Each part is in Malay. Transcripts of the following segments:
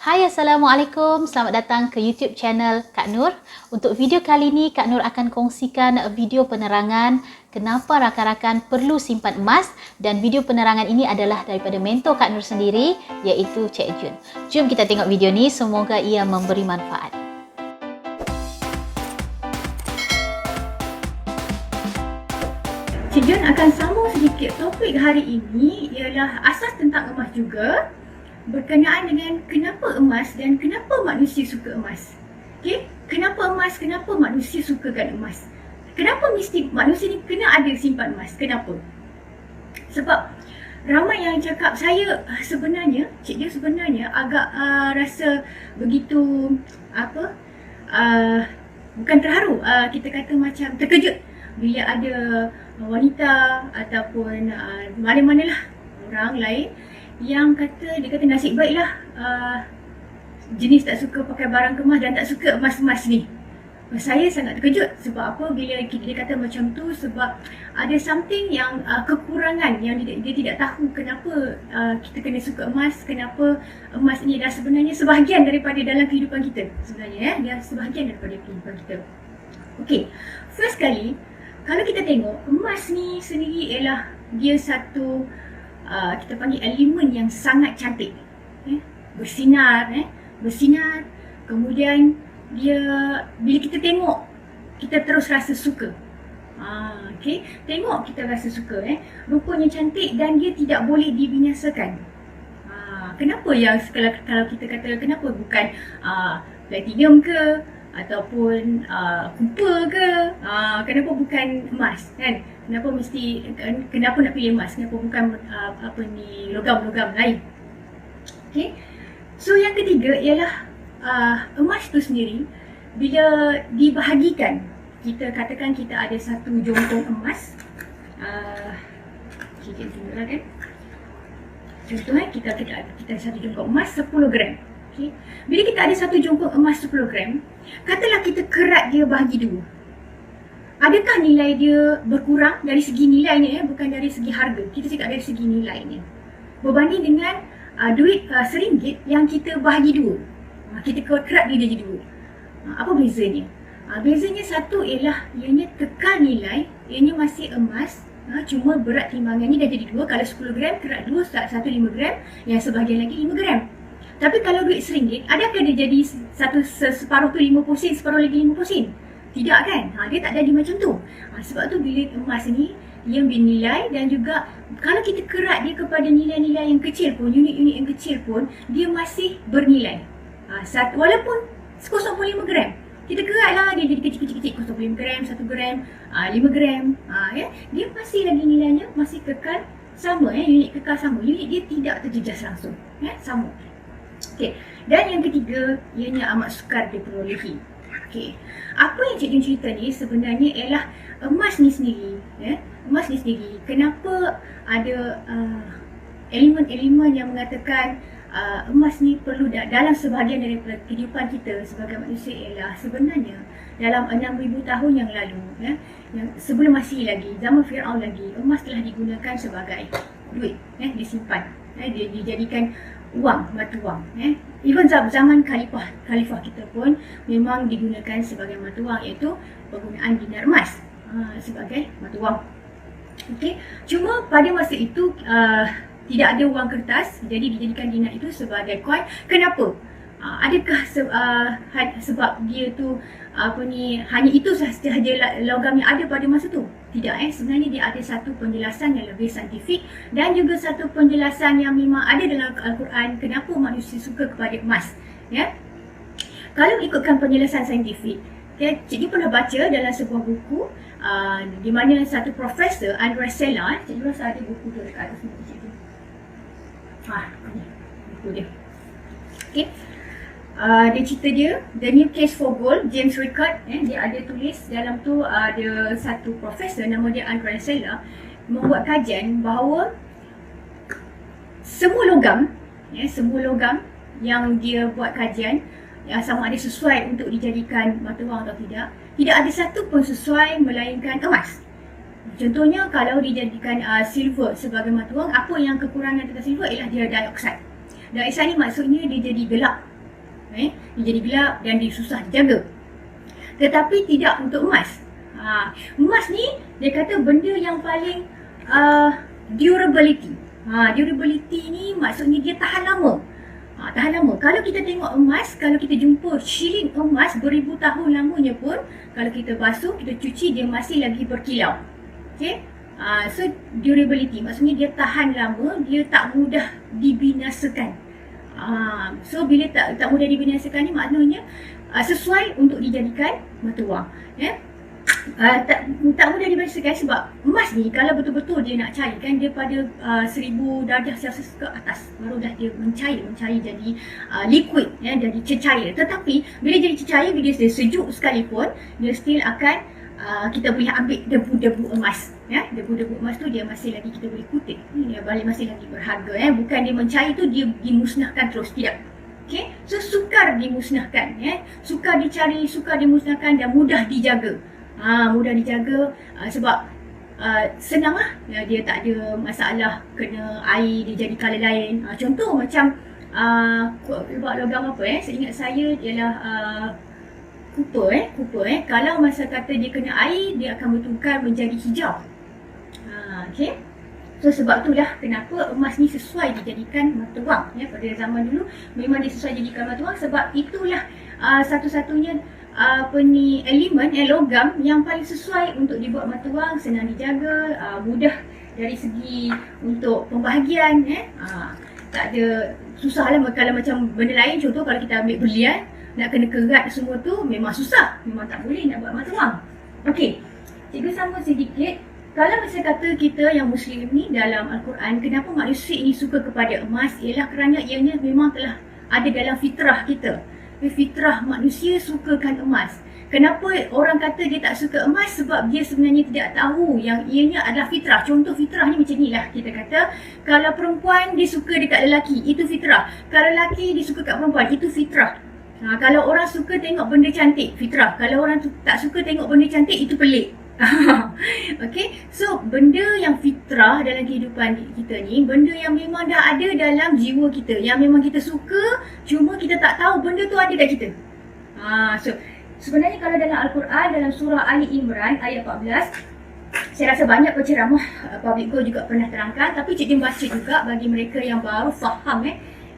Hai, Assalamualaikum. Selamat datang ke YouTube channel Kak Nur. Untuk video kali ini, Kak Nur akan kongsikan video penerangan kenapa rakan-rakan perlu simpan emas, dan video penerangan ini adalah daripada mentor Kak Nur sendiri, iaitu Cik Jun. Jom kita tengok video ni, semoga ia memberi manfaat. Cik Jun akan sambung sedikit topik hari ini, ialah asas tentang emas juga, berkenaan dengan kenapa emas dan kenapa manusia suka emas. Okey, kenapa emas, kenapa manusia sukakan emas? Kenapa mesti manusia ni kena ada simpan emas? Kenapa? Sebab ramai yang cakap saya sebenarnya, Cik Jun sebenarnya agak rasa begitu bukan terharu, kita kata macam terkejut bila ada wanita ataupun mana-manalah orang lain yang kata, dia kata nasib baiklah jenis tak suka pakai barang kemas dan tak suka emas-emas ni. Saya sangat terkejut sebab apa bila dia kata macam tu, sebab ada something yang kekurangan yang dia tidak tahu kenapa kita kena suka emas, kenapa emas ni dah sebenarnya sebahagian daripada dalam kehidupan kita sebenarnya, dia sebahagian daripada kehidupan kita. Okey, first kali kalau kita tengok emas ni sendiri ialah dia satu kita panggil elemen yang sangat cantik, bersinar, kemudian dia bila kita tengok kita terus rasa suka. Okey, tengok kita rasa suka, rupanya cantik dan dia tidak boleh dibinasakan. Kenapa yang kalau kita kata kenapa bukan platinum ke ataupun copper ke, kenapa bukan emas kan? Kenapa nak pilih emas? Kenapa bukan logam-logam lain? Okey. So yang ketiga ialah emas tu sendiri bila dibahagikan, kita katakan kita ada satu jongkong emas, sikit dulu lah kan. Contohnya kita ada satu jongkong emas 10 gram. Okay. Bila kita ada satu jongkong emas 10 gram, katalah kita kerat dia bahagi dua. Adakah nilai dia berkurang dari segi nilainya, bukan dari segi harga. Kita cakap dari segi nilainya. Berbanding dengan duit RM1 yang kita bahagi dua. Kita kerat dia jadi dua. Apa bezanya? Bezanya satu ialah ianya kekal nilai, ianya masih emas, cuma berat timbangannya dah jadi dua. Kalau 10 gram, kerat dua, satu 5 gram, yang sebahagian lagi 5 gram. Tapi kalau duit RM1, adakah dia jadi separuh tu 50 sen, separuh lagi 50 sen? Tidak kan? Dia tak jadi macam tu. Sebab tu bila emas ni, dia bernilai dan juga kalau kita kerat dia kepada nilai-nilai yang kecil pun, unit-unit yang kecil pun, dia masih bernilai. Walaupun 0.5 gram. Kita kerat lah, dia jadi kecil-kecil, 0.5 gram, 1 gram, 5 gram. Dia masih lagi nilainya, masih kekal sama. Unit kekal sama. Unit dia tidak terjejas langsung. Sama. Okay. Dan yang ketiga, ianya amat sukar diperolehi. Okay. Apa yang Cik Jun cerita ni sebenarnya ialah emas ni sendiri. Emas ni sendiri, kenapa ada elemen-elemen yang mengatakan emas ni perlu dalam sebahagian daripada kehidupan kita sebagai manusia, ialah sebenarnya dalam 6,000 tahun yang lalu, yang sebelum Masih lagi, zaman Firaun lagi, emas telah digunakan sebagai duit, disimpan, dia dijadikan wang, mata wang. Even zaman khalifah kita pun memang digunakan sebagai mata wang, iaitu penggunaan dinar emas sebagai mata wang. Okey, cuma pada masa itu tidak ada wang kertas, jadi dijadikan dinar itu sebagai coin. Kenapa? Adakah sebab dia tu hanya itu sahaja logam yang ada pada masa tu? Tidak, sebenarnya dia ada satu penjelasan yang lebih saintifik dan juga satu penjelasan yang memang ada dalam Al-Quran kenapa manusia suka kepada emas. Kalau ikutkan penjelasan saintifik, Cik Jun pernah baca dalam sebuah buku di mana satu profesor, Andrew Sella, Cik Jun rasa ada buku tu dekat atas ni, Cik Jun. Ni buku dia. Okay. Dia cerita dia, The New Case for Gold, James Ricard, dia ada tulis dalam tu, ada satu profesor nama dia Andrew Sella membuat kajian bahawa semua logam yang dia buat kajian, sama ada sesuai untuk dijadikan mata wang atau tidak ada satu pun sesuai melainkan emas. Contohnya kalau dijadikan silver sebagai mata wang, apa yang kekurangan tentang silver ialah dia dioksida. Dioksida ni maksudnya dia jadi gelap. Dia jadi gelap dan dia susah dijaga. Tetapi tidak untuk emas. Emas ni dia kata benda yang paling durability. Durability ni maksudnya dia tahan lama. Tahan lama. Kalau kita tengok emas, kalau kita jumpa shilling emas beribu tahun lamanya pun, kalau kita basuh, kita cuci, dia masih lagi berkilau. Okay? So durability maksudnya dia tahan lama, dia tak mudah dibinasakan. So bila tak mudah dibinasakan ni maknanya sesuai untuk dijadikan mata wang. Tak mudah dibinasakan sebab emas ni kalau betul-betul dia nak cairkan, dia pada 1000 darjah Celsius ke atas baru dah dia mencair jadi liquid, jadi cecair. Tetapi bila jadi cecair, bila dia sejuk sekalipun, dia still akan kita boleh ambil debu-debu emas. Debu-debu emas tu dia masih lagi kita boleh kutip. Dia masih lagi berharga. Bukan dia mencair tu dia dimusnahkan terus, tidak. Okay? So sukar dimusnahkan. Sukar dicari, sukar dimusnahkan dan mudah dijaga. Mudah dijaga sebab senang lah. Dia tak ada masalah kena air, dia jadi colour lain. Contoh macam logam apa saya ingat saya ialah Cooper. Kalau masa kata dia kena air, dia akan bertukar menjadi hijau. Okay. So sebab itulah kenapa emas ni sesuai dijadikan mata wang. Pada zaman dulu memang dia sesuai dijadikan mata wang sebab itulah satu-satunya elemen logam yang paling sesuai untuk dibuat mata wang, senang dijaga, mudah dari segi untuk pembahagian. Tak ada susah lah kalau macam benda lain. Contoh kalau kita ambil berlian, nak kena kerat semua tu memang susah. Memang tak boleh nak buat mata wang. Okey, cikgu sambung sedikit. Kalau misalnya kata kita yang Muslim ni dalam Al-Quran, kenapa manusia ini suka kepada emas? Ialah kerana ianya memang telah ada dalam fitrah kita. Fitrah manusia sukakan emas. Kenapa orang kata dia tak suka emas? Sebab dia sebenarnya tidak tahu yang ianya adalah fitrah. Contoh fitrah ni macam ni lah. Kita kata kalau perempuan dia suka dekat lelaki, itu fitrah. Kalau lelaki dia suka kat perempuan, itu fitrah. Kalau orang suka tengok benda cantik, fitrah. Kalau orang tak suka tengok benda cantik, itu pelik. Okay, so benda yang fitrah dalam kehidupan kita ni, benda yang memang dah ada dalam jiwa kita, yang memang kita suka, cuma kita tak tahu benda tu ada kat kita. So sebenarnya kalau dalam Al-Quran, dalam surah Ali Imran ayat 14, saya rasa banyak penceramah Public Go juga pernah terangkan, tapi cikgu baca juga bagi mereka yang baru faham.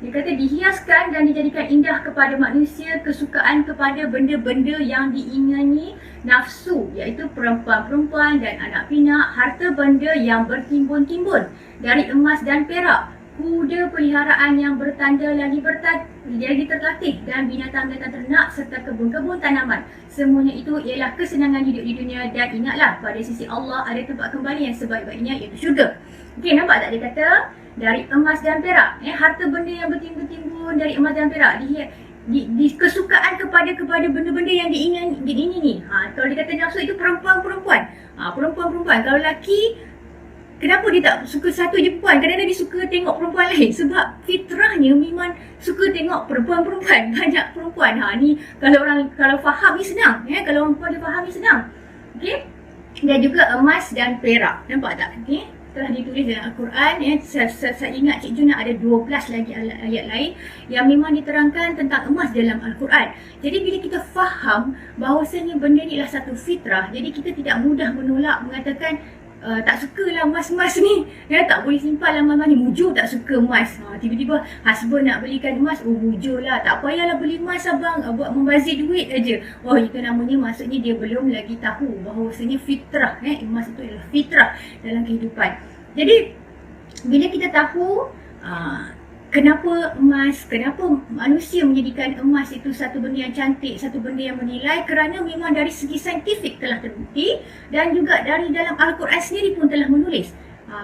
Dia kata dihiaskan dan dijadikan indah kepada manusia kesukaan kepada benda-benda yang diingini nafsu, iaitu perempuan-perempuan dan anak pinak, harta benda yang bertimbun-timbun dari emas dan perak, kuda peliharaan yang bertanda lagi terlatih dan binatang-binatang ternak serta kebun-kebun tanaman. Semuanya itu ialah kesenangan hidup di dunia dan ingatlah pada sisi Allah ada tempat kembali yang sebaik-baiknya iaitu syurga. Okey, nampak tak dia kata dari emas dan perak, harta benda yang bertimbun-timbun dari emas dan perak, di kesukaan kepada benda-benda yang diingini. Kalau dia kata nafsu itu perempuan-perempuan. Perempuan-perempuan. Kalau lelaki, kenapa dia tak suka satu je perempuan? Kadang-kadang dia suka tengok perempuan lain sebab fitrahnya memang suka tengok perempuan-perempuan, banyak perempuan. Ni kalau faham ni senang. Kalau orang perempuan dia faham ni senang. Okey. Dan juga emas dan perak. Nampak tak? Okey. Telah ditulis dalam Al-Quran. Saya ingat Cik Juna ada 12 lagi ayat lain yang memang diterangkan tentang emas dalam Al-Quran. Jadi bila kita faham bahawasanya benda ni adalah satu fitrah, jadi kita tidak mudah menolak, mengatakan tak sukalah emas-emas ni, tak boleh simpan lama-lama ni, mujur tak suka emas. Tiba-tiba husband nak belikan emas, mujur lah, tak payahlah beli emas abang, buat membazir duit aja. Itu namanya maksudnya dia belum lagi tahu bahawasanya fitrah, emas itu adalah fitrah dalam kehidupan. Jadi bila kita tahu kenapa emas, kenapa manusia menjadikan emas itu satu benda yang cantik, satu benda yang bernilai, kerana memang dari segi saintifik telah terbukti dan juga dari dalam Al-Quran sendiri pun telah menulis.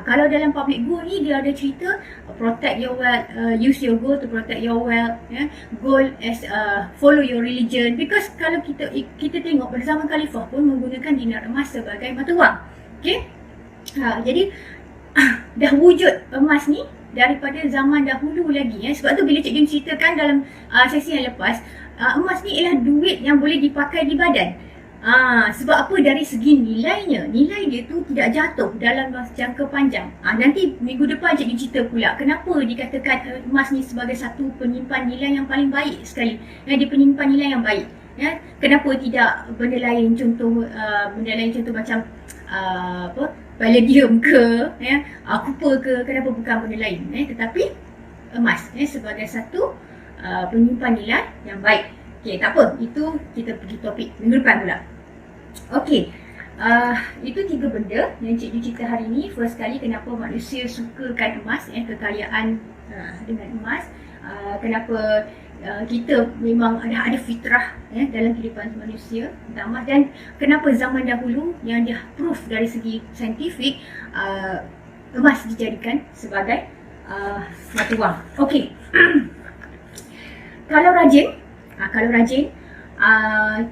Kalau dalam Public Go ni dia ada cerita protect your wealth, use your gold to protect your wealth, gold as follow your religion. Because kalau kita tengok pada zaman Khalifah pun menggunakan dinar emas sebagai mata wang. Okay? Jadi dah wujud emas ni daripada zaman dahulu lagi. Sebab tu bila Cik Jun ceritakan dalam sesi yang lepas, emas ni ialah duit yang boleh dipakai di badan. Sebab apa? Dari segi nilainya. Nilai dia tu tidak jatuh dalam jangka panjang. Nanti minggu depan cikgu cerita pula kenapa dikatakan emas ni sebagai satu penyimpan nilai yang paling baik sekali. Dia penyimpan nilai yang baik. Ya, kenapa tidak benda lain, contoh macam palladium ke, copper ke, kenapa bukan benda lain, tetapi emas sebagai satu penyimpan nilai yang baik. Okey, tak apa, itu kita pergi topik minggu depan pula. Okey, itu 3 benda yang cikgu cerita hari ni. First kali, kenapa manusia sukakan emas, kekayaan dengan emas. Kenapa kita memang ada fitrah dalam kehidupan manusia tentang emas, dan kenapa zaman dahulu yang dia proof dari segi saintifik emas dijadikan sebagai mata wang. Okey. Kalau rajin,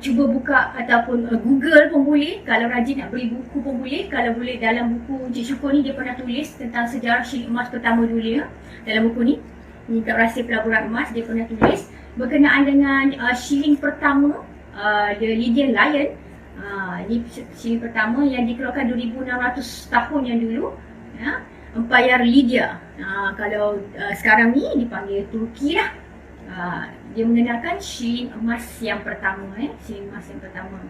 cuba buka ataupun Google pun boleh. Kalau rajin nak beli buku pun boleh. Kalau boleh, dalam buku Encik Syukur ni dia pernah tulis tentang sejarah shilling emas pertama dunia. Dalam buku ni, Kitab Rahsia Pelaburan Emas, dia pernah tulis berkenaan dengan shilling pertama, the Lydian Lion. Ini shilling pertama yang dikeluarkan 2600 tahun yang dulu, Empayar Lydia. Kalau sekarang ni dipanggil Turki lah. Dia mengenalkan shilling emas yang pertama, shilling emas yang pertama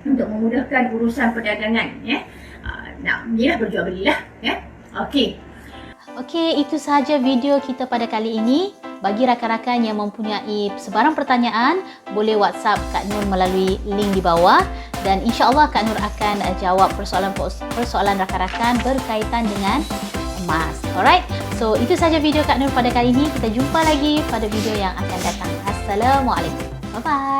untuk memudahkan urusan perdagangan, inilah berjual belilah, Okey, itu sahaja video kita pada kali ini. Bagi rakan-rakan yang mempunyai sebarang pertanyaan, boleh WhatsApp Kak Nur melalui link di bawah, dan insya-Allah Kak Nur akan jawab persoalan rakan-rakan berkaitan dengan emas. Alright, so itu sahaja video Kak Nur pada kali ini. Kita jumpa lagi pada video yang akan datang. Assalamualaikum. Bye bye.